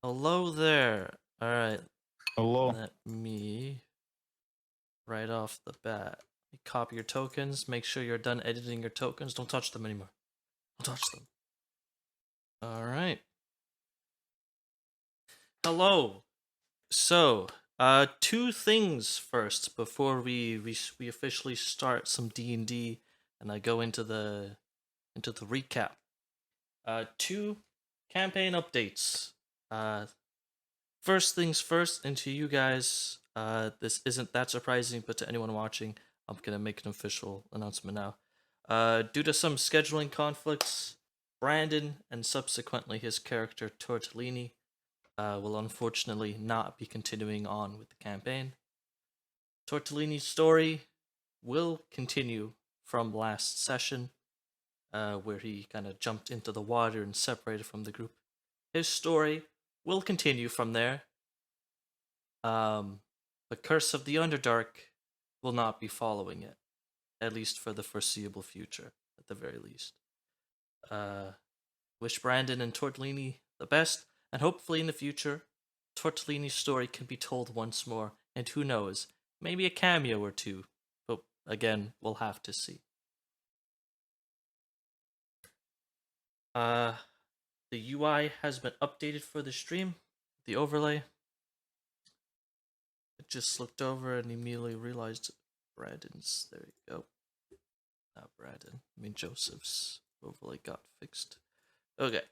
Hello there. Alright, Hello. let me, right off the bat, copy your tokens. Make sure you're done editing your tokens. Don't touch them anymore. Don't touch them. Alright. Hello. So, two things first before we officially start some D&D and I go into the recap. Two campaign updates. First things first, and to you guys, this isn't that surprising, but to anyone watching, I'm gonna make an official announcement now. Due to some scheduling conflicts, Brandon and subsequently his character Tortellini will unfortunately not be continuing on with the campaign. Tortellini's story will continue from last session, where he kind of jumped into the water and separated from the group. His story will continue from there. The Curse of the Underdark will not be following it, at least for the foreseeable future, at the very least. Wish Brandon and Tortellini the best, and hopefully in the future, Tortellini's story can be told once more, and who knows, maybe a cameo or two, but again, we'll have to see. The UI has been updated for the stream, the overlay. I just looked over and immediately realized Brandon's, there you go. Not Brandon, I mean Joseph's overlay got fixed. Okay.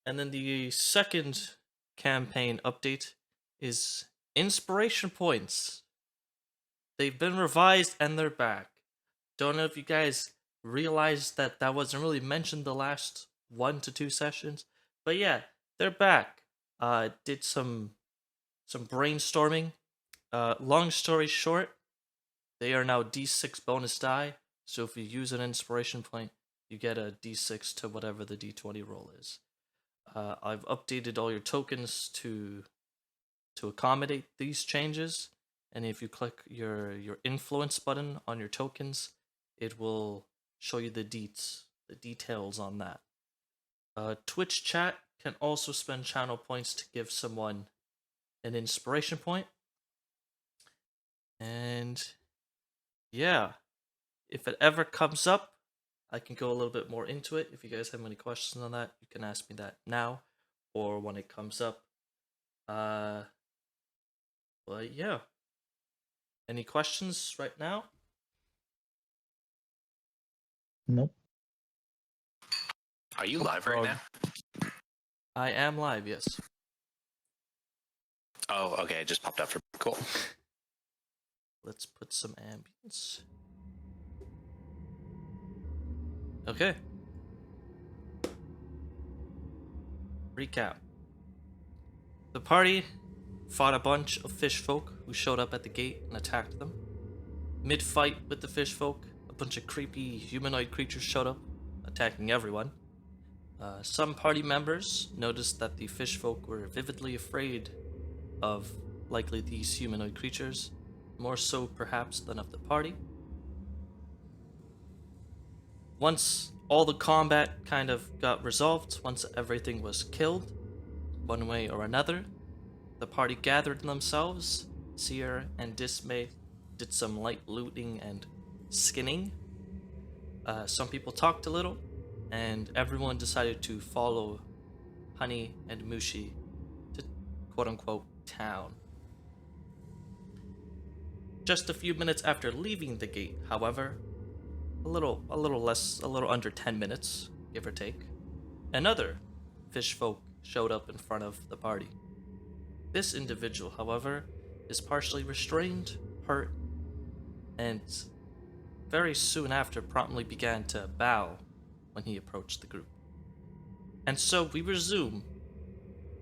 And then the second campaign update is inspiration points. They've been revised and they're back. Don't know if you guys realized that that wasn't really mentioned the last 1 to 2 sessions, but yeah, they're back. Did some brainstorming. Long story short, they are now D6 bonus die. So if you use an inspiration point, you get a D6 to whatever the D20 roll is. I've updated all your tokens to accommodate these changes, and if you click your influence button on your tokens, it will show you the details on that. Twitch chat can also spend channel points to give someone an inspiration point. And yeah, if it ever comes up, I can go a little bit more into it. If you guys have any questions on that, you can ask me that now or when it comes up. But yeah. Any questions right now? Nope. Are you live right now? I am live, yes. Oh, okay. It just popped up for cool. Let's put some ambience. Okay. Recap. The party fought a bunch of fish folk who showed up at the gate and attacked them. Mid-fight with the fish folk, a bunch of creepy humanoid creatures showed up, attacking everyone. Some party members noticed that the fish folk were vividly afraid of likely these humanoid creatures, more so perhaps than of the party. Once all the combat kind of got resolved, once everything was killed, one way or another, the party gathered themselves. Seer and Dismay did some light looting and skinning. Some people talked a little, and everyone decided to follow Honey and Mushi to quote-unquote town. Just a few minutes after leaving the gate, however, a little under 10 minutes, give or take, another fish folk showed up in front of the party. This individual, however, is partially restrained, hurt, and very soon after promptly began to bow when he approached the group. And so we resume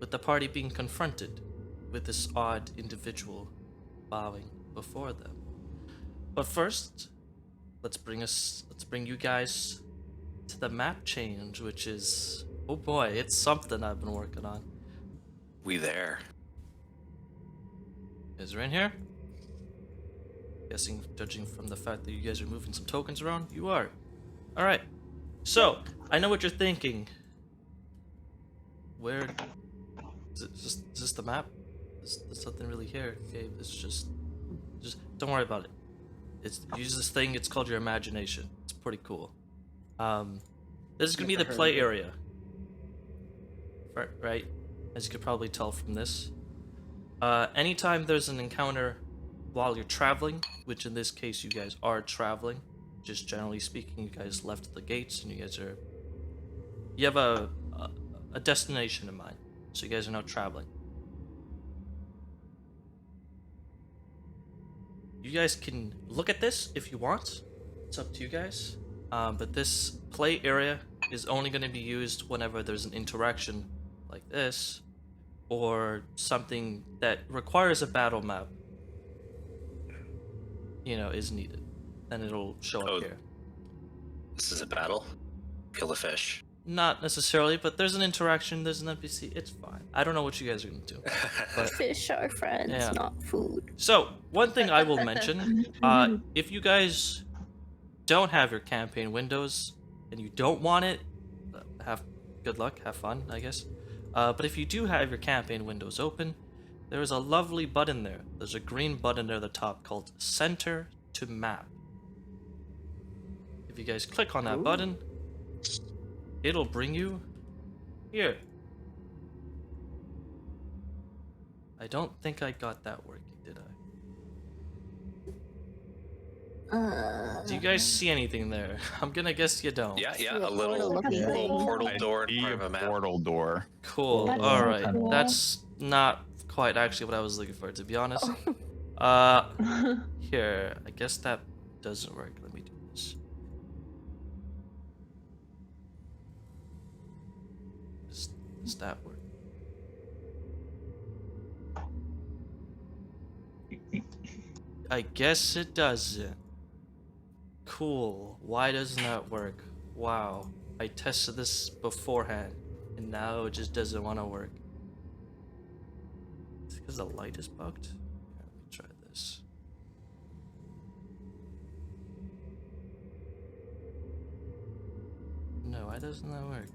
with the party being confronted with this odd individual bowing before them. But first, let's bring you guys to the map change, which is, oh boy, it's something I've been working on. We there. You guys are in here? Guessing, judging from the fact that you guys are moving some tokens around, you are. Alright. So, I know what you're thinking. Where Is this the map? There's nothing really here. Okay, it's just don't worry about it. Use this thing. It's called your imagination. It's pretty cool. This is gonna be the play area, right? As you could probably tell from this. Anytime there's an encounter while you're traveling, which in this case you guys are traveling, just generally speaking, you guys left the gates and you have a destination in mind, so you guys are now traveling. You guys can look at this if you want. It's up to you guys. But this play area is only going to be used whenever there's an interaction like this, or something that requires a battle map, is needed. Then it'll show up here. This is a battle? Kill the fish. Not necessarily, but there's an interaction, there's an NPC, it's fine. I don't know what you guys are gonna do. But, Fish are friends, yeah. not food. So, one thing I will mention, if you guys don't have your campaign windows, and you don't want it, good luck, have fun, I guess. But if you do have your campaign windows open, there is a lovely button there. There's a green button there at the top called Center to Map. If you guys click on that button, it'll bring you here. I don't think I got that working, did I? Do you guys see anything there? I'm gonna guess you don't. Yeah, a a little portal-looking thing. portal door in See part a of a map. portal door. Cool. That's All so right. cool. That's not quite actually what I was looking for, to be honest. Here, I guess that doesn't work. Let me do this. Does that work? I guess it doesn't. Cool. Why doesn't that work? Wow. I tested this beforehand, and now it just doesn't want to work. It's because the light is bugged? Here, let me try this. No, why doesn't that work?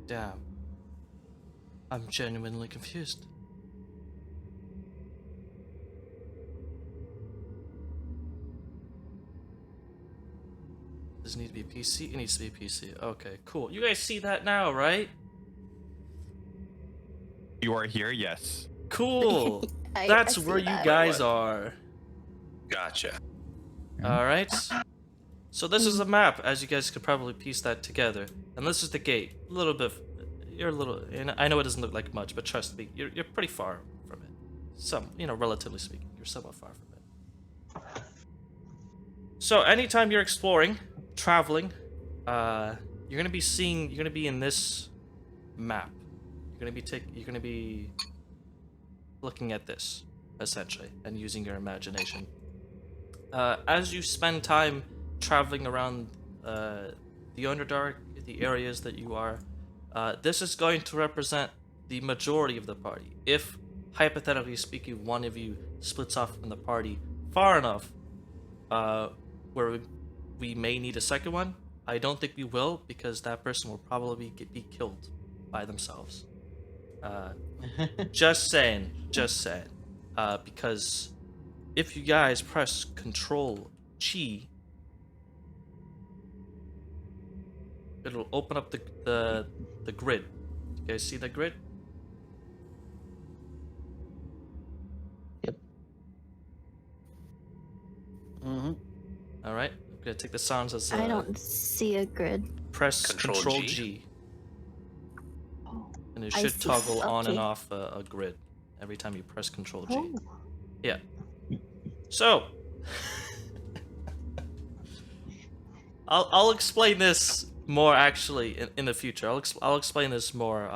Damn. I'm genuinely confused. Does it need to be PC? It needs to be PC. Okay, cool. You guys see that now, right? You are here, yes. Cool. I That's see where you that. guys What? are. Gotcha. Alright. So this is a map, as you guys could probably piece that together. And this is the gate. A little bit. You're a little. And I know it doesn't look like much, but trust me, you're pretty far from it. Relatively speaking, you're somewhat far from it. So anytime you're exploring, traveling, you're gonna be in this map. You're gonna be looking at this, essentially, and using your imagination. As you spend time traveling around the Underdark, the areas that you are, this is going to represent the majority of the party. If, hypothetically speaking, one of you splits off from the party far enough, where we may need a second one, I don't think we will, because that person will probably be killed by themselves. Just saying. Because if you guys press Control G, it'll open up the grid. You guys see the grid? Yep. All right. I'm gonna take the sounds as I don't see a grid. press Control Control G. G, and it I should see. toggle on and Okay. off a grid every time you press Control G. Oh. Yeah. So, I'll explain this more actually in the future. I'll explain this more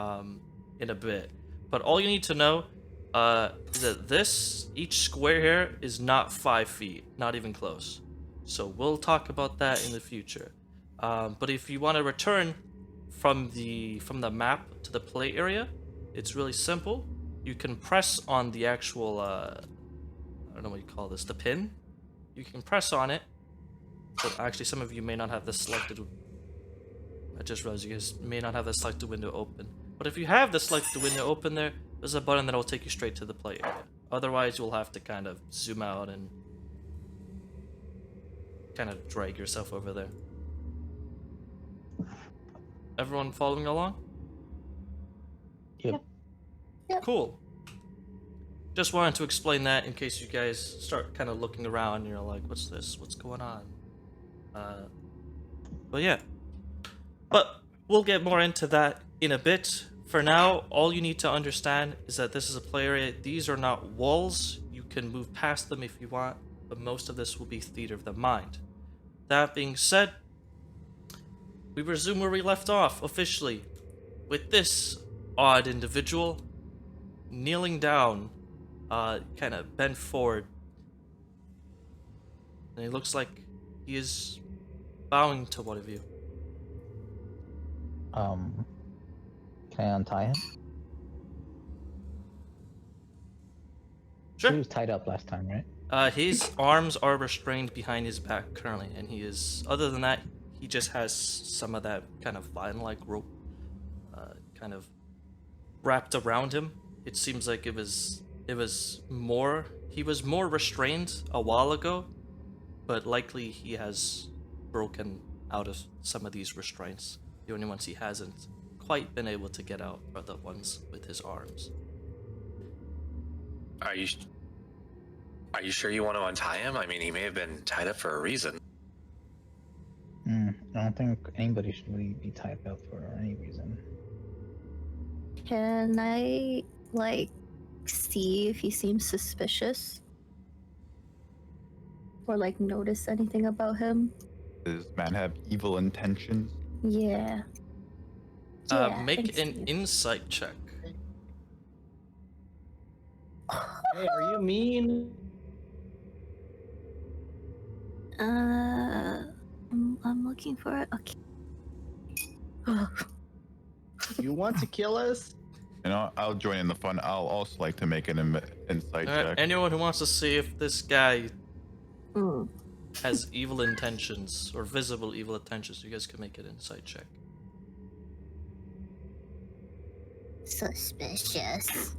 in a bit. But all you need to know is that each square here is not 5 feet, not even close. So we'll talk about that in the future. But if you want to return from the map to the play area, it's really simple. you can press on the actual, I don't know what you call this, the pin. You can press on it, but actually some of you may not have the selected. I just realized you guys may not have the selected window open. But if you have the selected window open there's a button that will take you straight to the play area. Otherwise, you'll have to kind of zoom out and kind of drag yourself over there. Everyone following along? Yep. Cool. Just wanted to explain that in case you guys start kind of looking around and you're like, what's this? What's going on? But yeah. But we'll get more into that in a bit. For now, all you need to understand is that this is a play area. These are not walls. You can move past them if you want, but most of this will be theater of the mind. That being said, we resume where we left off officially with this odd individual kneeling down, kind of bent forward. And it looks like he is bowing to one of you. Can I untie him? Sure. He was tied up last time, right? His arms are restrained behind his back currently, and he is, other than that, he just has some of that kind of vine-like rope kind of wrapped around him. It seems like he was more restrained a while ago, but likely he has broken out of some of these restraints. The only ones he hasn't quite been able to get out are the ones with his arms. Are you sure you want to untie him? I mean, he may have been tied up for a reason. I don't think anybody should really be tied up for any reason. Can I, like, see if he seems suspicious? Or, like, notice anything about him? Does this man have evil intentions? Yeah. Yeah, Make thanks, an Steve. insight check. Hey, are you mean? I'm looking for it. Okay. You want to kill us? You know, I'll join in the fun. I'll also like to make an insight check. Anyone who wants to see if this guy Mm. has evil intentions or visible evil intentions, you guys can make an insight check. Suspicious.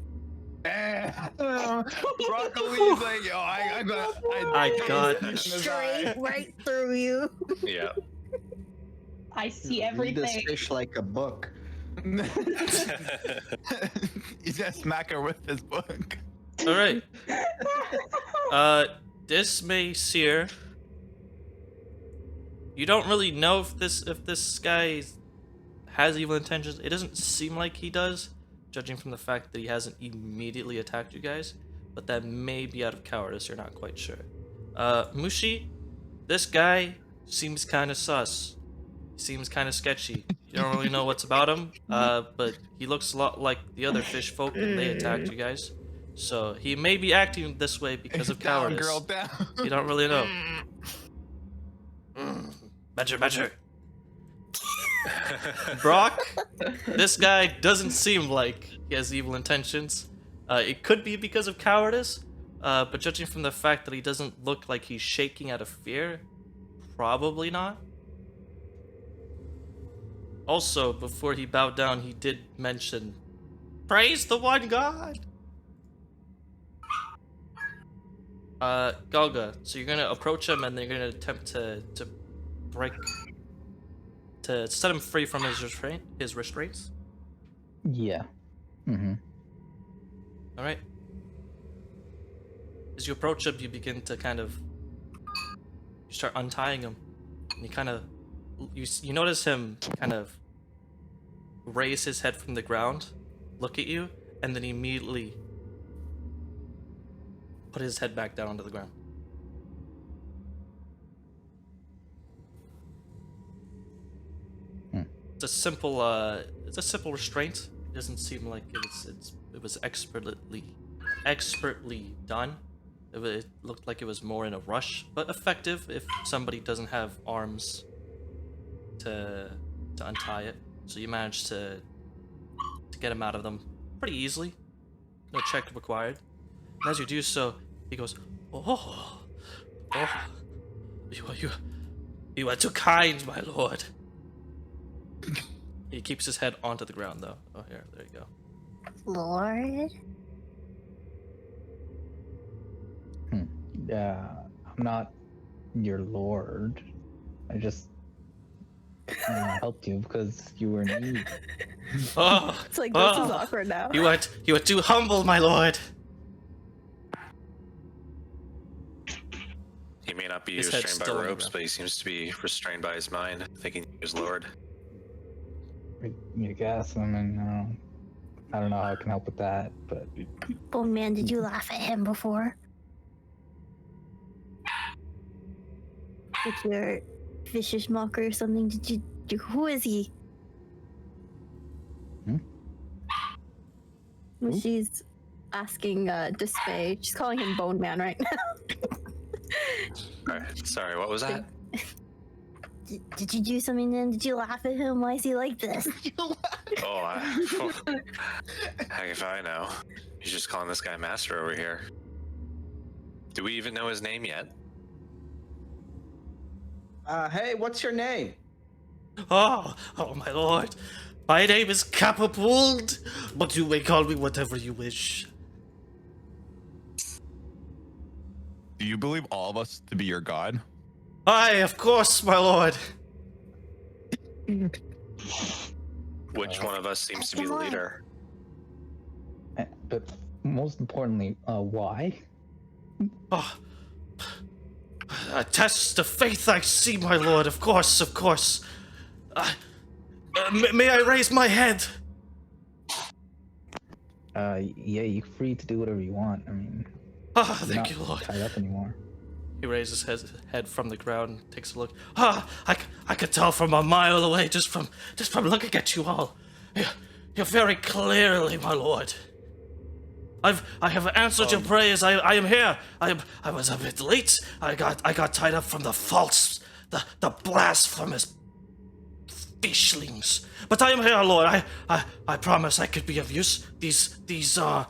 Broccoli's like, yo, I got Straight right through you. Yeah. I see Read this everything. fish like a book. He's gonna smack her with his book. All right. Dismay Seer. You don't really know if this guy has evil intentions. It doesn't seem like he does, judging from the fact that he hasn't immediately attacked you guys. But that may be out of cowardice. You're not quite sure. Mushi, this guy seems kind of sus. Seems kind of sketchy. You don't really know what's about him, but he looks a lot like the other fish folk when they attacked you guys. So he may be acting this way because of Down, cowardice. girl, down. You don't really know. Better. Broc, this guy doesn't seem like he has evil intentions. It could be because of cowardice, but judging from the fact that he doesn't look like he's shaking out of fear, probably not. Also, before he bowed down, he did mention, "Praise the one God." Galga, so you're gonna approach him and then you're gonna attempt to set him free from his restraints. Yeah. Mm-hmm. All right. As you approach him, you begin to you start untying him, and you notice him kind of raise his head from the ground, look at you, and then immediately put his head back down onto the ground. It's a simple restraint. It doesn't seem like it was expertly done. It looked like it was more in a rush, but effective if somebody doesn't have arms to untie it. So you managed to get him out of them pretty easily. No check required. And as you do so, he goes, "Oh, you are too kind, my lord." He keeps his head onto the ground, though. Oh, here, there you go. Lord? I'm not your lord. I just helped you because you were in need. Oh, It's like, this is awkward now. you are too humble, my lord. He may not be His head's restrained by still on the ropes, ground. but he seems to be restrained by his mind, thinking he is Lord. I guess. I mean, I don't know how I can help with that, but Bone man, did you laugh at him before? With your vicious mockery or something? Who is he? Well, she's asking Dismay. She's calling him Bone Man right now. Sorry, what was that? Did you do something then? Did you laugh at him? Why is he like this? Oh, heck if I know. He's just calling this guy master over here. Do we even know his name yet? Hey, what's your name? Oh, my lord. My name is Capapult, but you may call me whatever you wish. Do you believe all of us to be your god? Aye, of course, my lord. Which one of us seems to be the leader? but most importantly, why? Oh, a test of faith I see, my lord. Of course, of course. May I raise my head? Yeah, you're free to do whatever you want. I mean, Ah, you're thank not you, Lord. tied up anymore. He raises his head from the ground, takes a look. I could tell from a mile away just from looking at you all. You're very clearly, my lord. I have answered your prayers. I am here. I was a bit late. I got tied up from the false, the blasphemous fishlings. But I am here, Lord. I promise I could be of use. These are,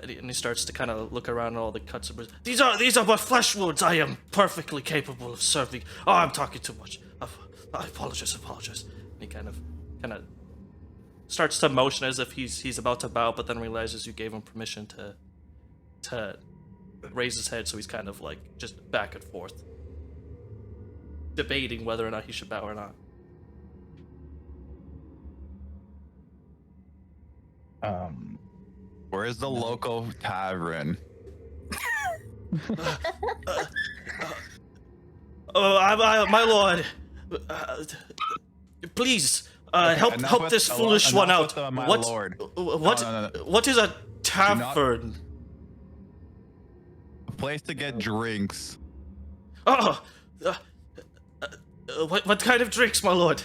and he starts to kind of look around at all the cuts and bruises. These are but flesh wounds. I am perfectly capable of serving. Oh, I'm talking too much. I apologize. And he kind of starts to motion as if he's about to bow, but then realizes you gave him permission to raise his head, so he's kind of like just back and forth, debating whether or not he should bow or not. Where is the local tavern? My lord, please help this foolish one out. My What? lord. What? No. What is a tavern? A place to get drinks. Oh, what kind of drinks, my lord?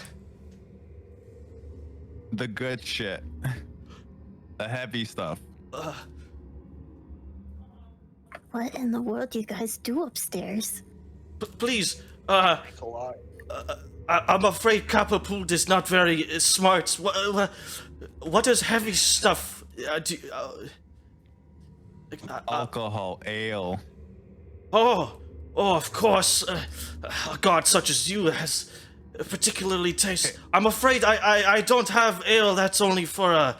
The good shit. The heavy stuff. What in the world do you guys do upstairs? Please, It's a lot. I'm afraid Capapult is not very smart. What is heavy stuff? Alcohol, ale. Oh, of course. A god such as you has particularly taste. I'm afraid I don't have ale. That's only for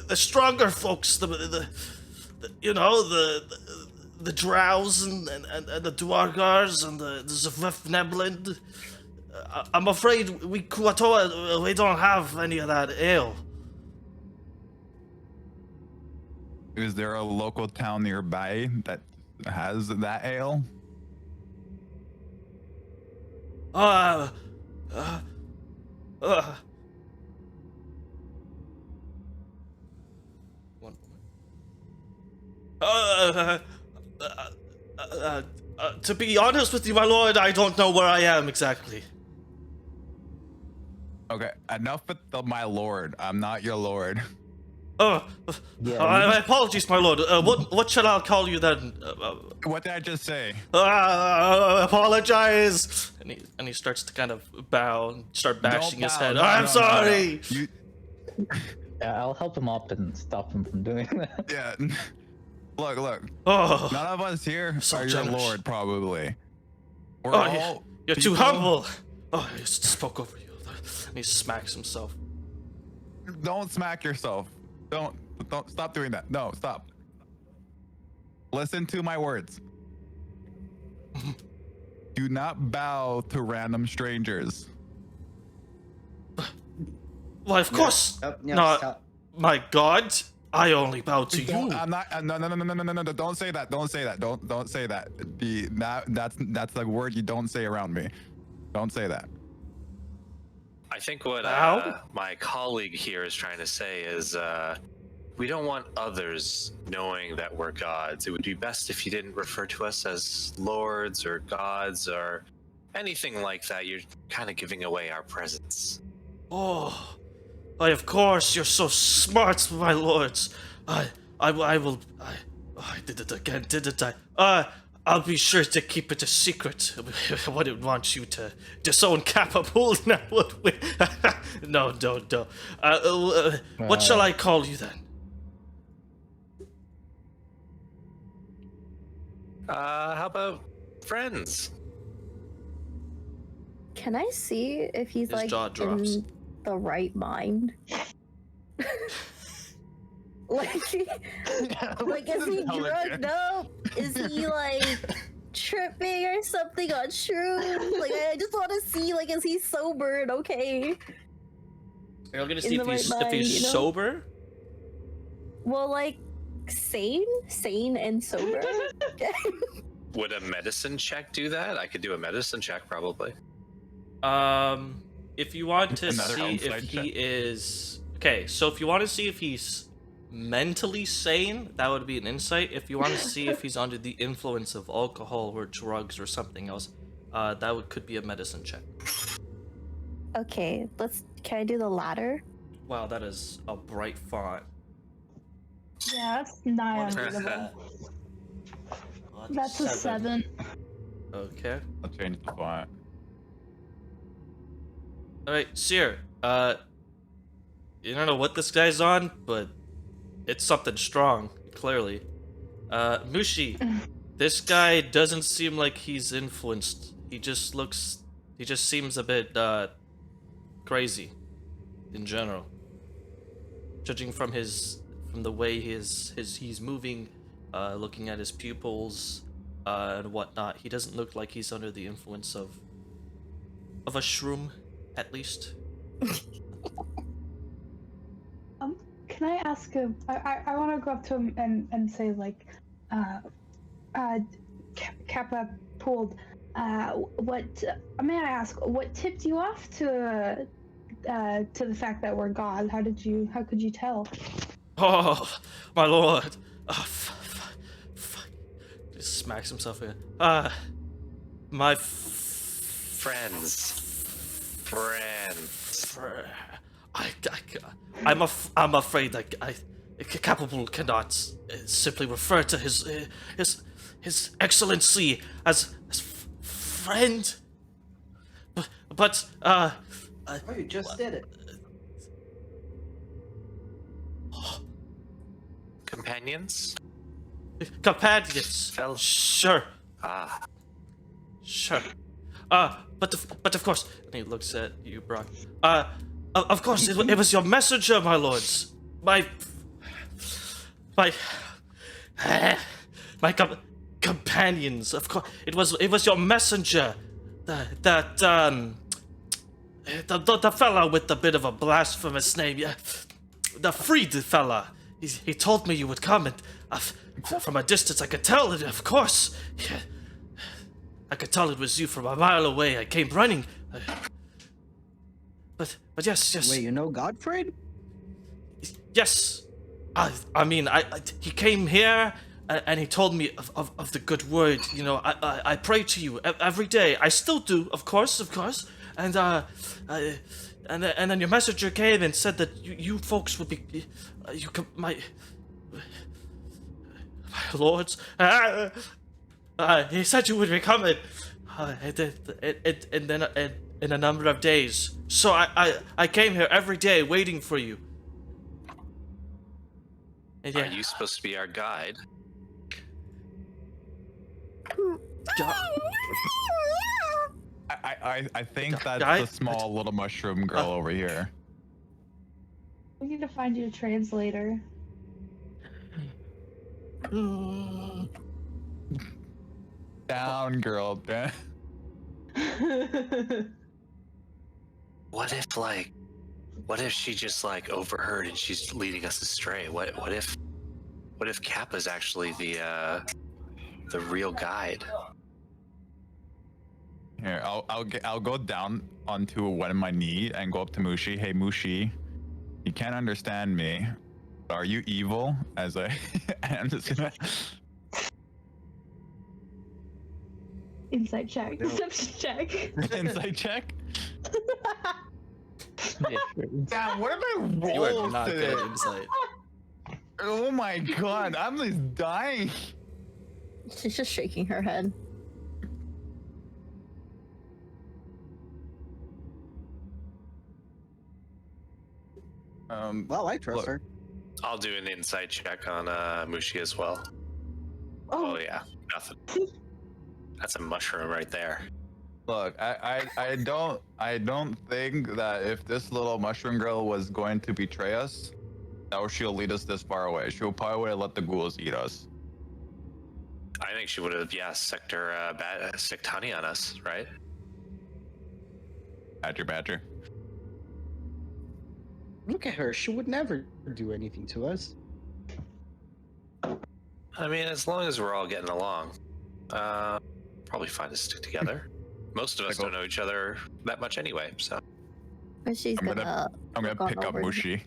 the stronger folks. The drows and the dwargars and the Zvefneblend. I'm afraid we Kuatoa, we don't have any of that ale. Is there a local town nearby that has that ale? One to be honest with you, my lord, I don't know where I am exactly. Okay, enough with my lord. I'm not your lord. Oh, Yeah, my apologies, my lord. What shall I call you then? What did I just say? Apologize. And he starts to kind of bow and start bashing his head. No, I'm no, sorry. no. Yeah, I'll help him up and stop him from doing that. Yeah. Look. Oh, None of us here So are your generous. lord, probably. We're Oh, all you're too people- humble. Oh, I just spoke over you. And he smacks himself. Don't smack yourself. Don't stop doing that. No, stop. Listen to my words. Do not bow to random strangers. Why, of course. Yeah, No, stop. my God, I only bow to Don't- you. I'm not. No. Don't say that. Don't say that. Don't say that. That's the word you don't say around me. Don't say that. I think what Ow. my colleague here is trying to say is we don't want others knowing that we're gods. It would be best if you didn't refer to us as lords or gods or anything like that. You're kind of giving away our presence. Oh, why, of course, you're so smart, my lords. I did it again, didn't I? I'll be sure to keep it a secret. I wouldn't want you to disown Capable now, would we? No. What shall I call you then? How about friends? Can I see if he's His like jaw drops. in the right mind? like, like is he drugged up? Is he like tripping or something on shrooms? Like, I just want to see, like, is he sober and okay? You're gonna In see the if right he's mind, you know? sober. Well, like, sane and sober. Would a medicine check do that? I could do a medicine check probably. If you want to Another see if outside he check. is okay, so if you want to see if he's mentally sane, that would be an insight. If you want to see if he's under the influence of alcohol or drugs or something else, could be a medicine check. Okay, can I do the latter? Wow, that is a bright font. Yeah, that's nigh What is unreadable. Oh, That's a 7. Okay. I'll change the font. All right, Seer. You don't know what this guy's on, but it's something strong, clearly. Mushi, this guy doesn't seem like he's influenced. He just seems a bit, crazy, in general. Judging from the way he's moving, looking at his pupils, and whatnot, he doesn't look like he's under the influence of a shroom, at least. Can I ask him? I want to go up to him and say, like, Kappa pulled. What may I ask? What tipped you off to the fact that we're God? How could you tell? Oh, my lord. Oh, just smacks himself again. My Friends. I'm afraid Capable cannot simply refer to his excellency as friend. But Oh, you just did it. Companions? companions. Fellow. Sure. Ah. Sure. But of course, and he looks at you, Broc. Of course, it was your messenger, my lords. My companions. Of course, it was your messenger. The fella with the bit of a blasphemous name. Yeah, the freed fella. He told me you would come, and from a distance I could tell it. Of course. Yeah. I could tell it was you from a mile away. I came running. But yes. Wait, you know Godfried? Yes. I mean, he came here and he told me of the good word. You know, I pray to you every day. I still do, of course. And then your messenger came and said that you folks would be, my lords. He said you would be coming, and then in a number of days. So I came here every day waiting for you. And Are you supposed to be our guide? I think that's Guy? the small little mushroom girl over here. We need to find you a translator. Down, girl. Down. What if she just like overheard and she's leading us astray? What if Kappa's actually the real guide? Here, I'll go down onto one my knee and go up to Mushi. Hey, Mushi, you can't understand me, but are you evil? As I'm just gonna. Insight check. Deception check. Insight check. Yeah, sure. Damn, what am I You are rolling not today? good at insight. Oh my god, I'm just dying. She's just shaking her head. Well, I trust Look. her. I'll do an insight check on Mushi as well. Oh, Oh yeah, nothing. That's a mushroom right there. Look, I don't think that if this little mushroom girl was going to betray us, that she'll lead us this far away. She'll probably would have let the ghouls eat us. I think she would have, sicked honey on us, right? Badger. Look at her. She would never do anything to us. I mean, as long as we're all getting along, probably fine to stick together. Most of us don't know each other that much anyway, so. But she's I'm gonna. gonna Gone pick up over. Mushi.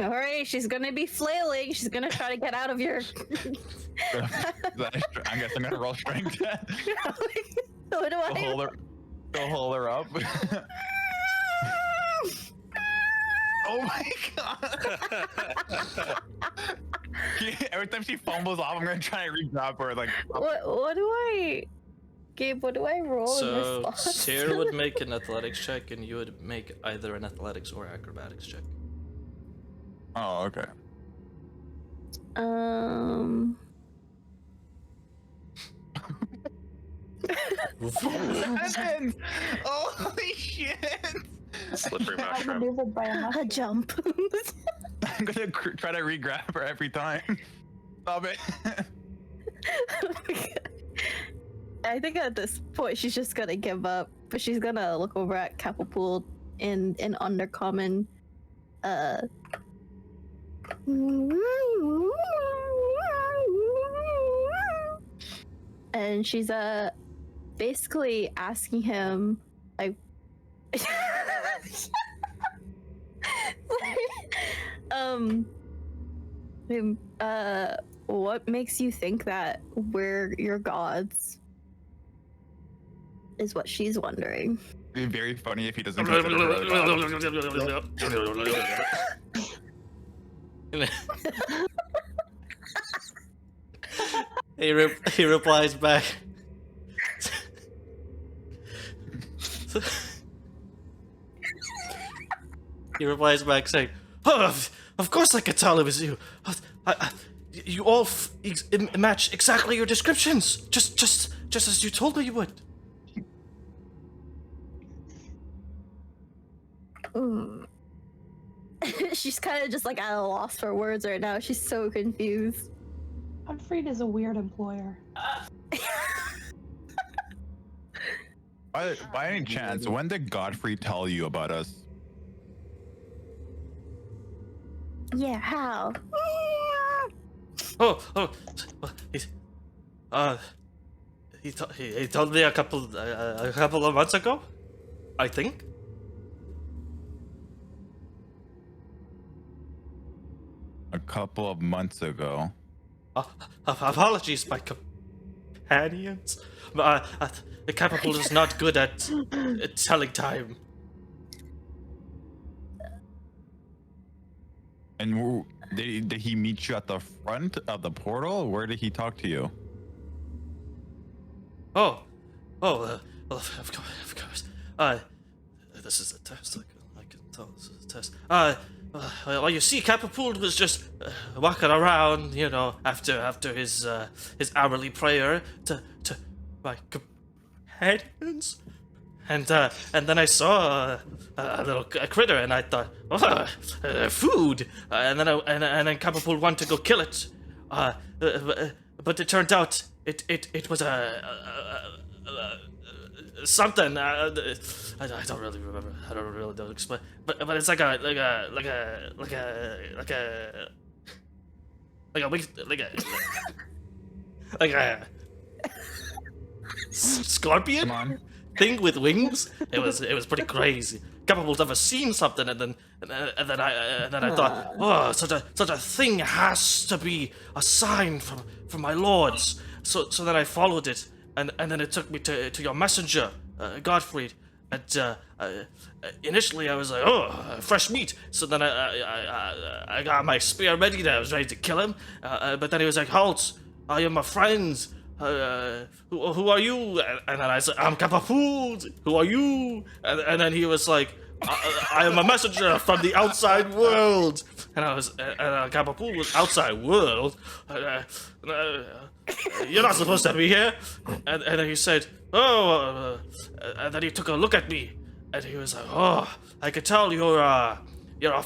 Alright, she's gonna be flailing. She's gonna try to get out of your. I guess I'm gonna roll strength. What do I? Go hold her up. Oh my god! Every time she fumbles off, I'm gonna try and re-grab her. Like, What do I? Gabe, what do I roll in So response? Sarah would make an athletics check, and you would make either an athletics or acrobatics check. oh, okay. Seven! Holy shit! Slippery mushroom. outmaneuvered by a A mushroom. jump. I'm gonna try to re-grab her every time. Stop it. I think at this point she's just gonna give up, but she's gonna look over at Capapool in Undercommon. And she's basically asking him like what makes you think that we're your gods? Is what she's wondering. It'd be very funny if he doesn't consider her a god. He replies back. He replies back saying, "Oh, of course I could tell it was you. You all match exactly your descriptions, just as you told me you would." She's kind of just like at a loss for words right now. She's so confused. Godfried is a weird employer. By any chance, when did Godfrey tell you about us? Yeah, how? Oh, he told me a couple of months ago, I think. A couple of months ago. Apologies, my companions. The capital is not good at telling time. And did he meet you at the front of the portal? Where did he talk to you? Of course. This is a test. I can tell this is a test. well, you see, Capapult was just walking around, you know, after his hourly prayer to my companions, and then I saw a little critter, and I thought, food, and then Capapult wanted to go kill it, but it turned out it was something. I don't really remember. I don't really know explain. But it's like a scorpion Come on. thing with wings. It was pretty crazy. Capable's never seen something, and then I thought, oh, such a thing has to be a sign from my lords. So then I followed it, and then it took me to your messenger, Godfried. And initially I was like, oh, fresh meat. So then I got my spear ready. That I was ready to kill him. But then he was like, halt! I am a friend. Who are you? And then I said, I'm Capapult. Who are you? And then he was like, I am a messenger from the outside world. And I was, Capapult was outside world. You're not supposed to be here. And then he said, oh, and then he took a look at me, and he was like, oh, I could tell you're a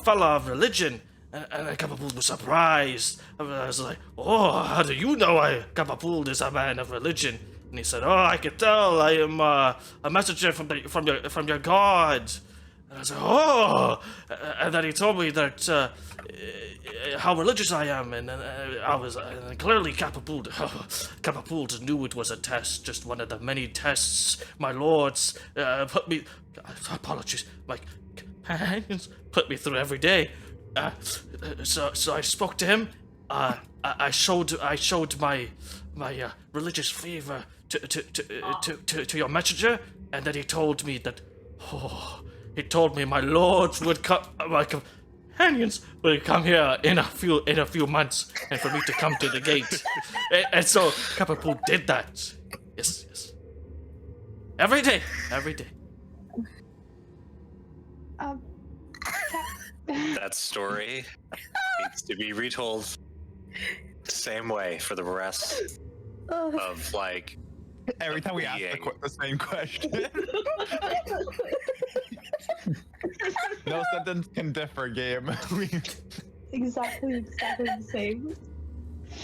fella of religion. And Capapult was surprised. I was like, oh, how do you know Capapult is a man of religion? And he said, oh, I could tell. I am a messenger from your god. And I was like, oh, and then he told me that how religious I am, and I was clearly Capapult knew it was a test, just one of the many tests my lords put me. Apologies, my companions put me through every day. So I spoke to him. I showed my religious favor to your messenger, and then he told me that. Oh, he told me my lords would come, my companions would come here in a few months, and for me to come to the gate. And so Capapult did that. Yes. Every day. That story needs to be retold the same way for the rest of like. Every time we ask the same question. No sentence can differ, game. Exactly the same.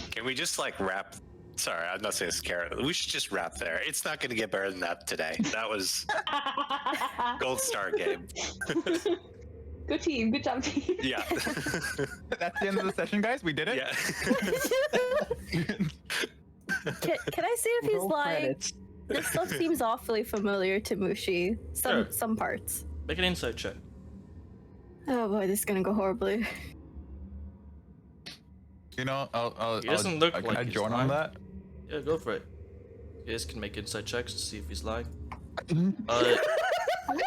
Can we just like wrap? Sorry, I'm not saying this, Kara. We should just wrap there. It's not going to get better than that today. That was gold star game. Good team. Good job, team. Yeah. That's the end of the session, guys. We did it. Yeah. Can I see if he's Roll like, credits. this stuff seems awfully familiar to Mushi. Sure. Some parts. Make an insight check. Oh boy, this is gonna go horribly. You know, He doesn't look can like I he's join lying. on that? Yeah, go for it. You guys can make insight checks to see if he's lying.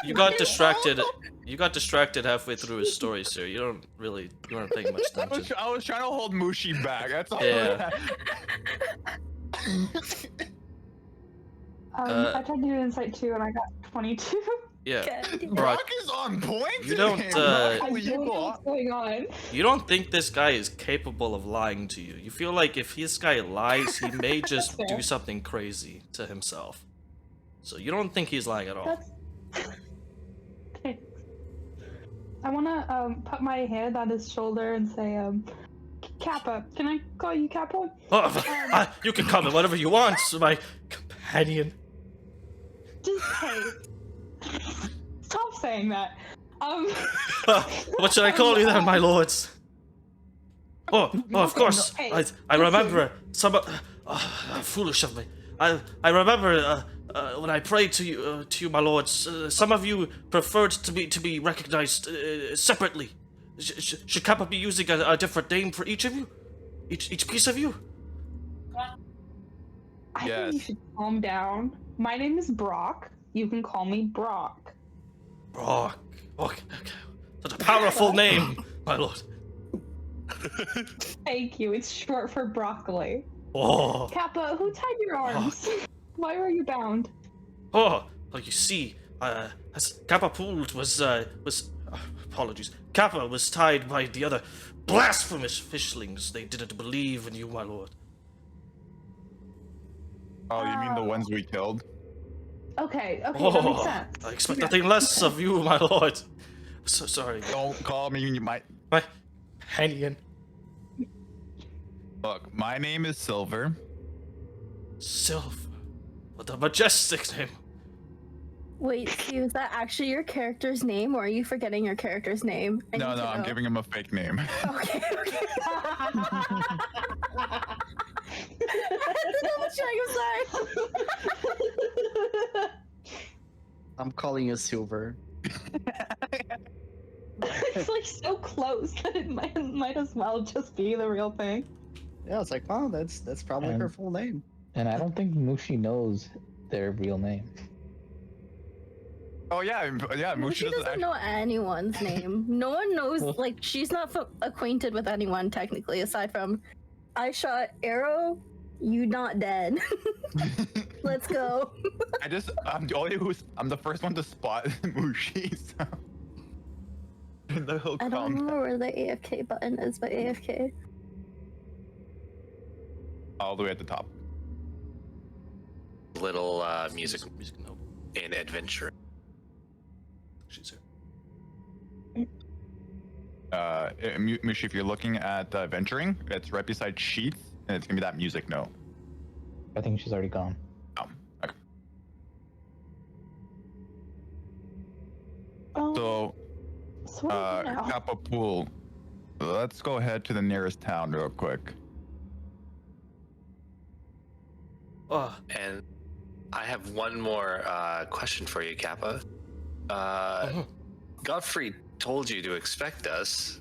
You got distracted. You got distracted halfway through his story, sir. You weren't paying much attention. I was trying to hold Mushi back. That's all. Yeah. I tried to do insight too, and I got 22. Yeah. God. Broc, is on point. you don't, I don't know what's going on. you don't think this guy is capable of lying to you. You feel like if this guy lies, he may just That's fair. do something crazy to himself. So you don't think he's lying at all. That's okay. I wanna put my hand on his shoulder and say, Kappa. Can I call you Kappa? Oh, you can call me whatever you want, my companion. Just hey. Stop saying that. What should I call you then, my lords? Oh, of course. Hey, I remember some. Foolish of me. I remember when I prayed to you, my lords. Some of you preferred to be recognized separately. Should Kappa be using a different name for each of you? Each piece of you? I think you Yes. should calm down. My name is Broc. You can call me Broc. Broc. Okay. Such a powerful name, my lord. Thank you. It's short for broccoli. Oh. Kappa, who tied your arms? Why were you bound? Oh, well, you see, as Capapult was Apologies. Kappa was tied by the other blasphemous fishlings. They didn't believe in you, my lord. Oh, you mean the ones we killed? Okay, that makes sense. I expect Yeah. nothing less of you, my lord. So sorry. Don't call me my. My companion. Look, my name is Silver. Silver. What a majestic name. Wait, Steve, is that actually your character's name, or are you forgetting your character's name? I No, need to I'm know. giving him a fake name. Okay, okay. Double check, I'm sorry. I'm calling you Silver. It's like so close that it might as well just be the real thing. Yeah, it's like, wow, that's probably her And- full name. And I don't think Mushi knows their real name. Oh yeah, yeah. Mushi Mushi doesn't know anyone's name. No one knows, like, she's not acquainted with anyone, technically, aside from, I shot arrow, you not dead. Let's go. I'm the first one to spot Mushi. So. In the whole I don't combat. remember where the AFK button is, but AFK. All the way at the top. Little music Music note. in adventure. She's here. Mushi, if you're looking at venturing, it's right beside sheath, and it's gonna be that music note. I think she's already gone. Okay. Oh, So, so what do we do now? Kappa Pool, let's go head to the nearest town real quick. And I have one more question for you, Kappa. Godfried told you to expect us.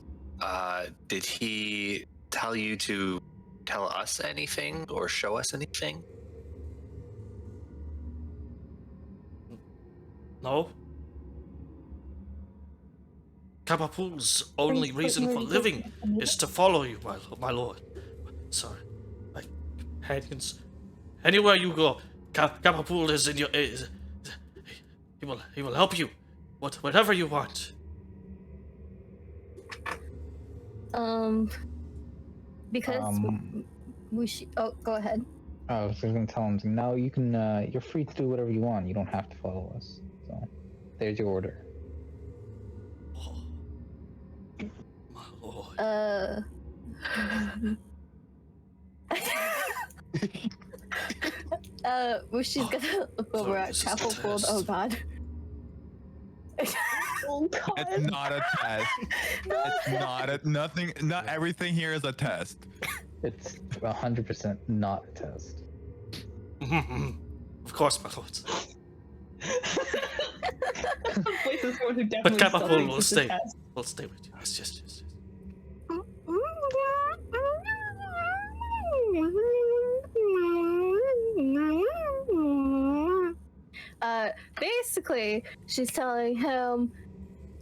Did he tell you to tell us anything or show us anything? No. Kappa Pool's only Wait, reason wait, for wait, living wait. is to follow you, my lord. Sorry. My companions. Anywhere you go, Kappa Pool is in your... he will help you. Whatever you want. Because Mushi. Oh, go ahead. I was just gonna tell him, now you can, you're free to do whatever you want. You don't have to follow us. So, there's your order. Oh. My lord. Mushi's gonna look over at this is a Chapel Fold. Oh test. god. Oh god. It's not a test. It's not a nothing. Not everything here is a test. It's 100% not a test. Of course, my lords. Wait, this one who But definitely Kappa still Pool thinks will it's a stay. test. We'll stay with you. Yes. Basically, she's telling him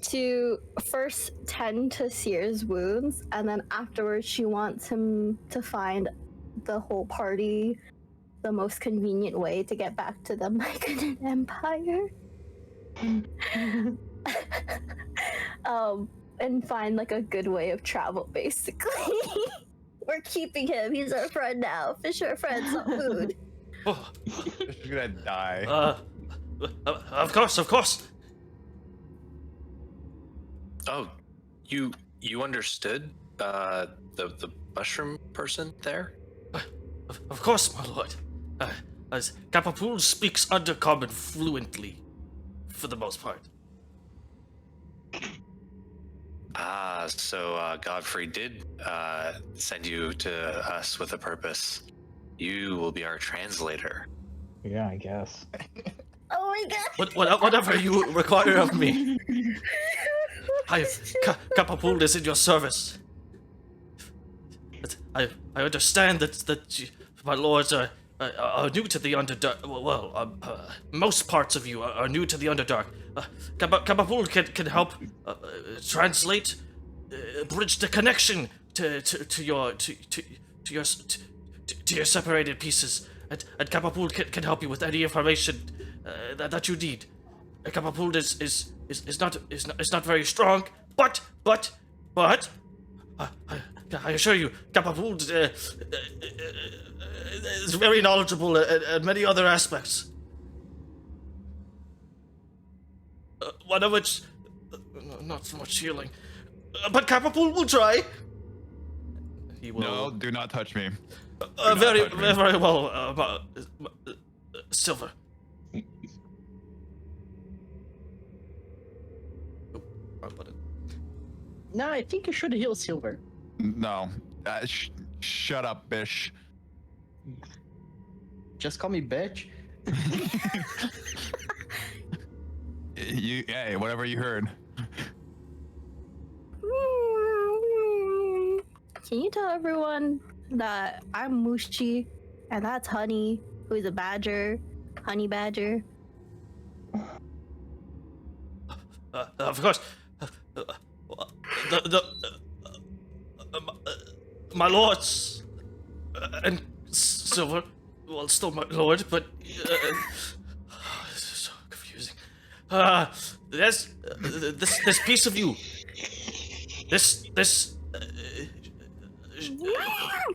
to first tend to Seer's wounds, and then afterwards she wants him to find the whole party the most convenient way to get back to the Myconid Empire. And find like a good way of travel, basically. We're keeping him. He's our friend now. Fish are friends, not food. Oh, She's gonna die. of course. Oh, you understood the mushroom person there? Of course, my lord. As Kappa Pool speaks Undercommon fluently, for the most part. So Godfrey did send you to us with a purpose. You will be our translator. Yeah, I guess. Oh my god! Whatever you require of me. Kappa Pool is in your service. But I understand that my lords are new to the Underdark. Well, most parts of you are new to the Underdark. Kappa Pool can help translate, bridge the connection to your separated pieces, and Kappa Pool can help you with any information that you need. Kapapult is not very strong, but I assure you, Kapapult is very knowledgeable at many other aspects. One of which, not so much healing, but Kapapult will try. He will. No, do not touch me. Very well, Silver. Wrong button. No, I think you should heal Silver. No. Shut up, bish. Just call me bitch. Hey, whatever you heard. Can you tell everyone that I'm Mushi and that's Honey, who is a badger, honey badger? Of course. My lords and Silver, well, still my lord, but this is so confusing. There's this piece of you. This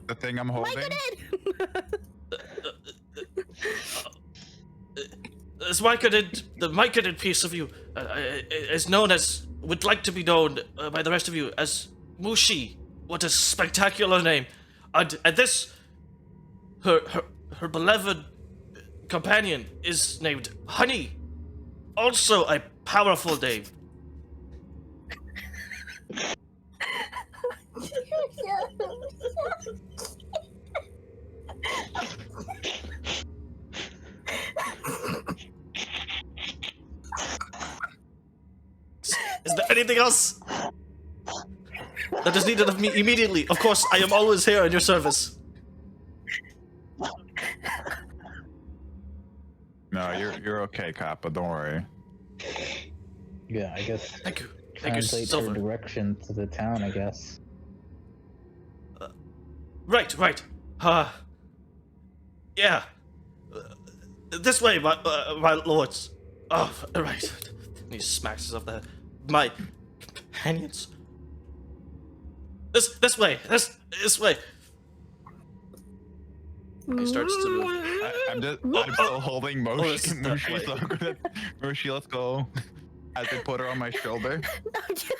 The thing I'm holding. this the myconid piece of you is known as, would like to be known by the rest of you as Mushi. What a spectacular name. And this, her beloved companion is named Honey. Also a powerful name. Is there anything else that is needed of me immediately? Of course, I am always here in your service. No, you're okay, Kappa. Don't worry. Yeah, I guess. Thank you. Thank you, Translate her Silver. direction to the town, I guess. Right. Yeah. This way, my lords. Oh, right. And he smacks himself the head. My companions. This way. This way. He starts to move. I'm still holding Moshi. this is Moshi, that so I'm gonna, Moshi, let's go. As I put her on my shoulder. The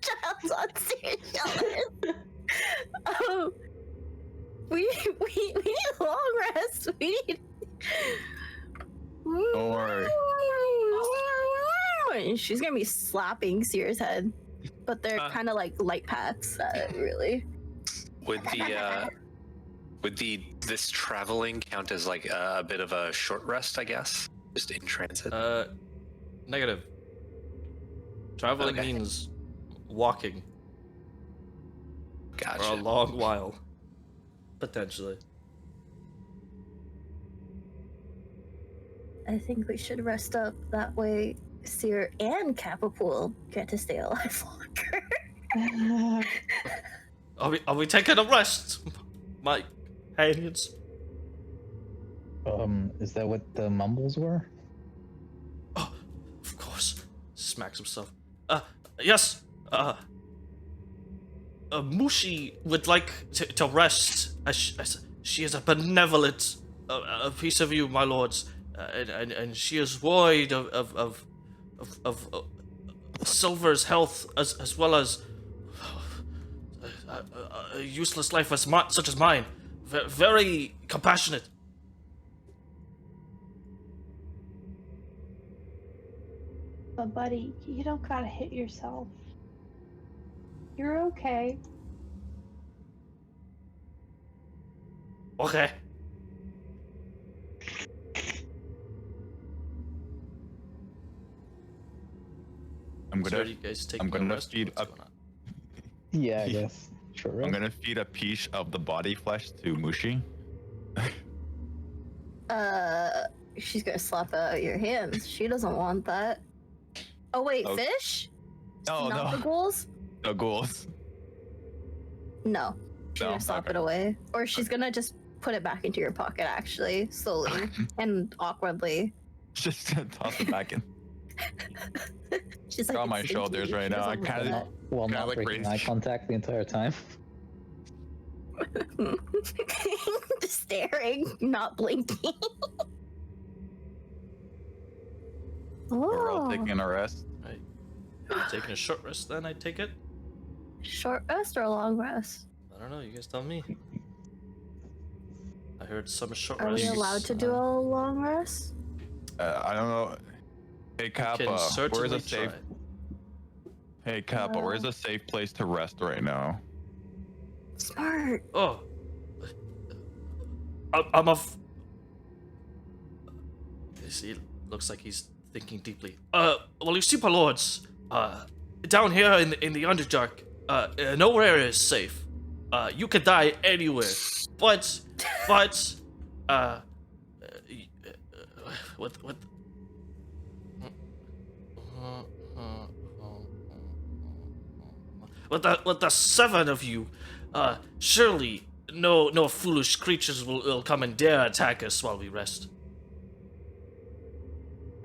child's on serious shoulders. Oh, we need a long rest. We need. Don't worry. And she's gonna be slapping Seer's head, but they're kind of like light pats, really. Would this traveling count as like a bit of a short rest, I guess? Just in transit? Negative. Traveling Okay. means walking Gotcha. for a long while. Potentially. I think we should rest up. That way, Seer and Capapool get to stay alive longer. Are we taking a rest, my aliens? Is that what the mumbles were? Oh, of course. Smacks himself. Yes. Mushi would like to rest, as she is a benevolent piece of you, my lords, and she is void of Silver's health as well as a useless life such as mine. Very compassionate. But buddy, you don't gotta hit yourself. You're okay. Okay. I'm So gonna are you guys taking I'm gonna a rest? feed What's up- going on? Yeah, I guess. Sure. I'm gonna feed a piece of the body flesh to Mushi. She's gonna slap out your hands. She doesn't want that. Oh wait, Oh. fish? Oh Not the no, ghouls? the ghouls. No. She's No, gonna slap okay. it away. Or she's gonna just put it back into your pocket, actually, slowly and awkwardly. Just toss it back in. She's They're like, on my "It's shoulders stinky." right She now. I doesn't kinda- look While Kinda not like breaking crazy. eye contact the entire time. at that. Just staring, not blinking. We're all Oh, taking a rest. Right. You taking a short rest then, I take it? short rest or a long rest? I don't know, you guys tell me. I heard some short Are we rests. allowed to do a long rest? I don't know. Hey Can Kappa, where's certainly a safe? try. Hey Kappa, where's a safe place to rest right now? Smart. Oh. I'm a. He looks like he's thinking deeply. Well, you see, my lords, down here in the Underdark, nowhere is safe. You could die anywhere, but, with with the seven of you, surely no foolish creatures will come and dare attack us while we rest.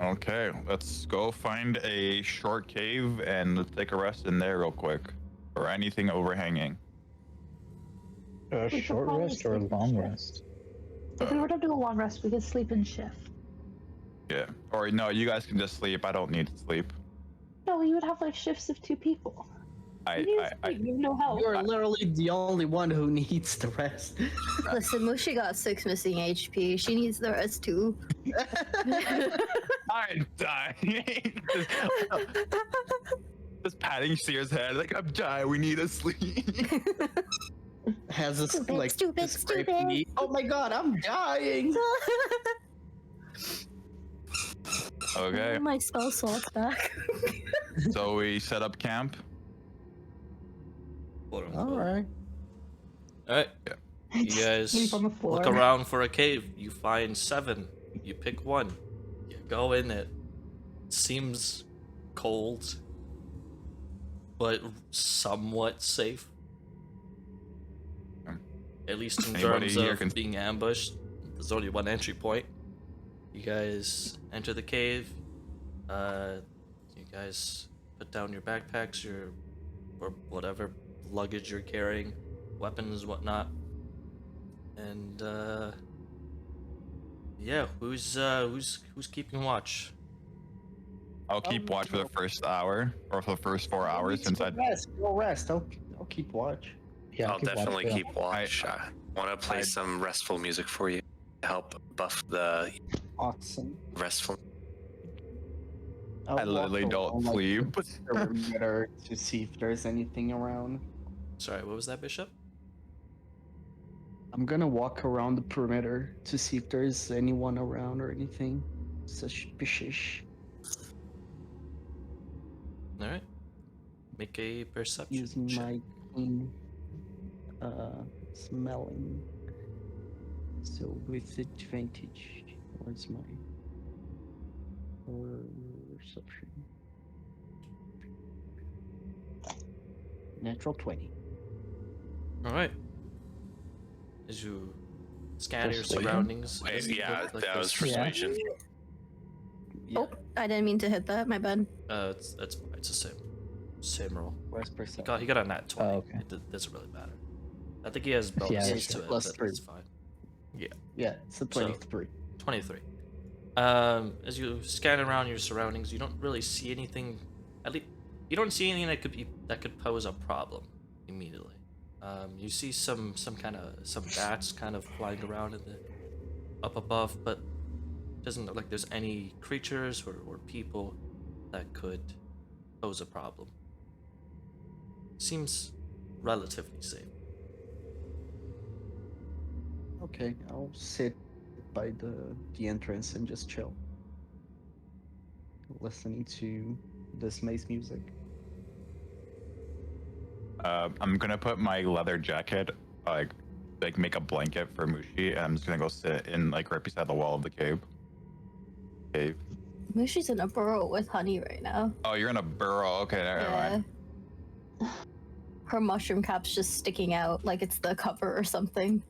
Okay, let's go find a short cave and let's take a rest in there real quick. Or anything overhanging. A could short probably rest or a sleep in long shift. rest? If we were to do a long rest, we could sleep in shift. Yeah. Or no, you guys can just sleep. I don't need to sleep. No, we would have like shifts of 2 people. You need to sleep, you have no help. You're literally the only one who needs the rest. Listen, Mushi got 6 missing HP. She needs the rest too. I'm dying. Just patting Sear's head like I'm dying. We need to sleep. Has a Stupid, like stupid, a scraped stupid. knee. Oh my god, I'm dying. Okay, My spell slot's back. so we set up camp. Quote All unquote. right. All right. You guys Sleep on the floor. look around for a cave. You find 7. You pick one. You go in it. Seems cold, but somewhat safe. At least in Anybody terms here of can- being ambushed. There's only one entry point. You guys enter the cave. You guys put down your backpacks, or whatever luggage you're carrying, weapons, whatnot. And yeah, who's keeping watch? I'll keep watch for the first hour or for the first 4 hours since I. Go rest. I'll keep watch. Yeah, I'll keep watch definitely for them. keep watch. I want to play some restful music for you to help buff the Awesome. restful. I'll I literally walk don't around, like, sleep. the perimeter to see if there's anything around. Sorry, what was that, Bishop? I'm gonna walk around the perimeter to see if there's anyone around or anything suspicious. All right. Make a perception Using check. my keen smelling. So with advantage, where's my perception? Natural 20. All right. As you scan your Persuasion? surroundings, it Wait, doesn't yeah, look like that was there's- persuasion. Yeah, Oh, I didn't mean to hit that. My bad. It's the same roll. where's He perception? got a nat 20. Oh, okay. It doesn't really matter. I think he has Yeah, bonuses it's to it, plus but 3. it's fine. Yeah, it's a 23. 23. As you scan around your surroundings, you don't really see anything. At least you don't see anything that could pose a problem immediately. You see some bats kind of flying around up above, but it doesn't look like there's any creatures or people that could pose a problem. Seems relatively safe. Okay, I'll sit by the entrance and just chill. Listening to Dismay's music. I'm gonna put my leather jacket, like make a blanket for Mushi, and I'm just gonna go sit in like right beside the wall of the cave. Mushi's in a burrow with honey right now. Oh, you're in a burrow. Okay, never mind. Her mushroom cap's just sticking out like it's the cover or something.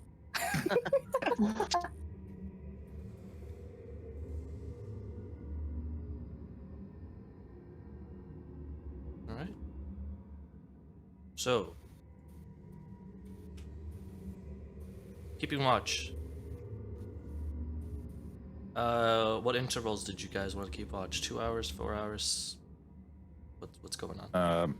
All right. So, keeping watch. What intervals did you guys want to keep watch? 2 hours, 4 hours? What's going on?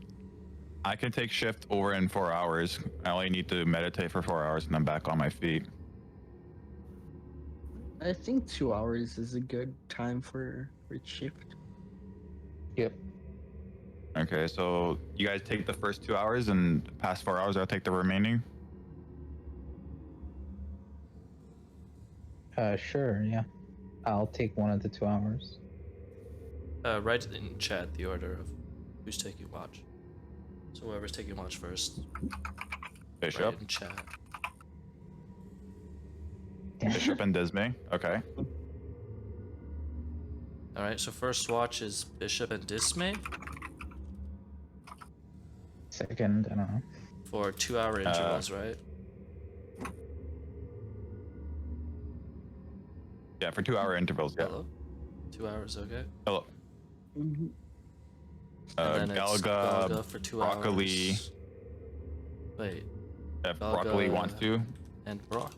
I can take shift over in 4 hours. I only need to meditate for 4 hours and I'm back on my feet. I think 2 hours is a good time for shift. Yep. Okay, so you guys take the first 2 hours and past 4 hours, I'll take the remaining. Sure, yeah. I'll take one of the 2 hours. Write in chat the order of who's taking watch. So whoever's taking watch first, Bishop. write it in chat. Bishop and Dismay. Okay. All right. So first watch is Bishop and Dismay Second, I don't know. for 2 hour intervals, right? Yeah, for 2 hour intervals. Yeah. Hello. 2 hours, okay. Hello. Mm-hmm. And then it's Galga, Galga for 2 broccoli. hours. Wait, If broccoli Galga- wants to. and Broc.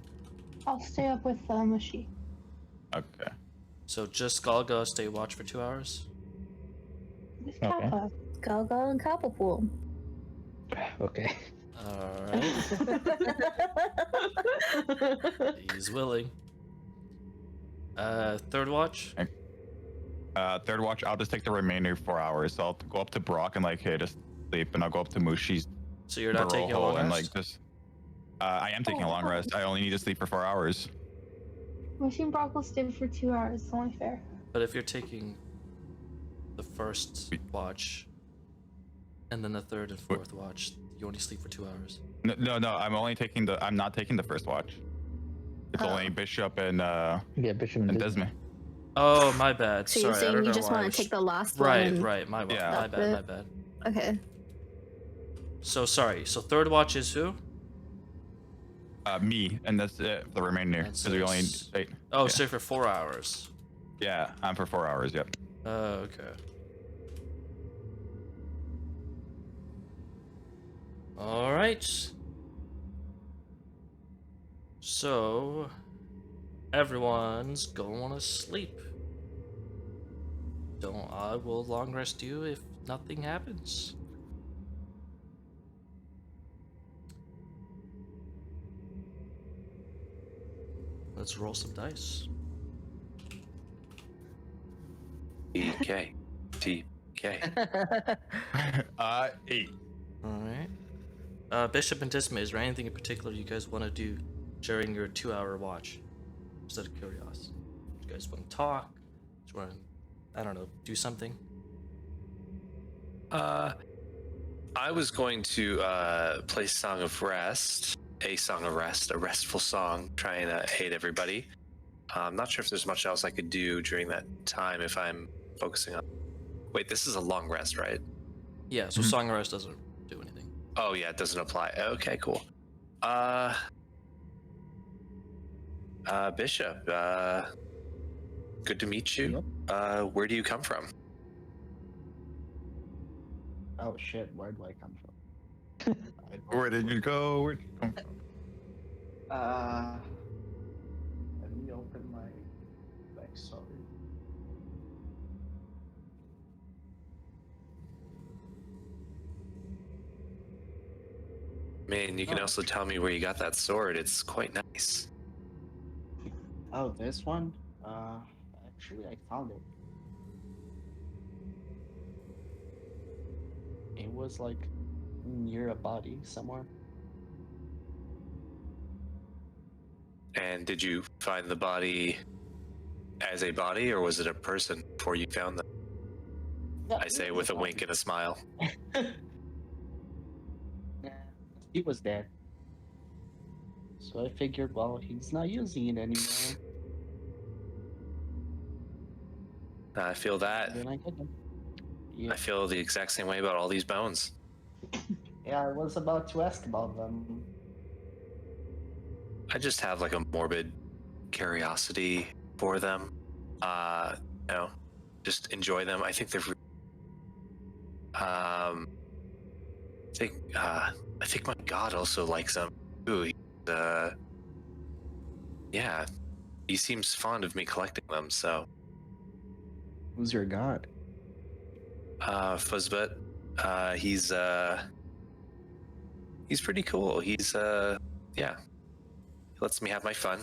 I'll stay up with Mushi. Okay. So just Galga stay watch for 2 hours. With Okay. Kappa. Galga and Pool. Okay. All right. He's willing. Third watch. Third watch, I'll just take the remaining 4 hours. So I'll go up to Broc and like, hey, just sleep, and I'll go up to Mushi's So you're not taking a long and rest? like just. I am taking a long rest. I only need to sleep for 4 hours. Mushi and Broc will stay for 2 hours. It's only fair. But if you're taking the first watch and then the third and fourth watch, you only sleep for 2 hours. No. I'm only taking the. I'm not taking the first watch. It's Oh. only Bishop and Yeah, Bishop and and Dismay. Oh, my bad. So Sorry, you're I saying don't you know just why I want was- to take the last Right, one? right. My bad. Yeah. My bad. My bad. Okay. So sorry. So third watch is who? Me, and that's it for the remainder. And Because we only. so Wait, Oh, Yeah. stay for 4 hours. yeah, I'm for 4 hours. Yep. Okay. All right. So everyone's going to sleep. I will long rest you if nothing happens. Let's roll some dice. TK. TK. 8. All right. Bishop and Dismay, is there anything in particular you guys want to do during your 2 hour watch? Just out of curiosity. You guys want to talk? Just want to, I don't know, do something? I was going to play Song of Rest, a Song of Rest, a restful song, trying to aid everybody. I'm not sure if there's much else I could do during that time if I'm focusing on. Wait, this is a long rest, right? Yeah, so Song of Rest doesn't do anything. Oh yeah, it doesn't apply. Okay, cool. Bishop, good to meet you. Where do you come from? Oh shit, where do I come from? Where did you go? Where'd you come from? Let me open my backstory. Man, you can also tell me where you got that sword. It's quite nice. Oh, this one? Actually, I found it. It was like near a body somewhere. And did you find the body as a body, or was it a person before you found them? I say with a wink and a smile. Nah, he was dead. So I figured, well, he's not using it anymore. I feel that. Then I get them. Yeah, I feel the exact same way about all these bones. yeah, I was about to ask about them. I just have like a morbid curiosity for them. You know, just enjoy them. I think they're I think my god also likes them too. Yeah, he seems fond of me collecting them. So, Who's your god? Fuzzbet, he's pretty cool. He's yeah, he lets me have my fun.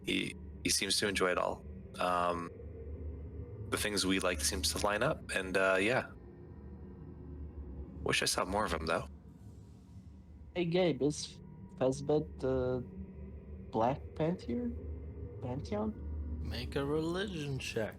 He seems to enjoy it all. The things we like seems to line up, and yeah. Wish I saw more of him though. Hey Gabe, is Fezbet the Black Pantheon? Pantheon? Make a religion check.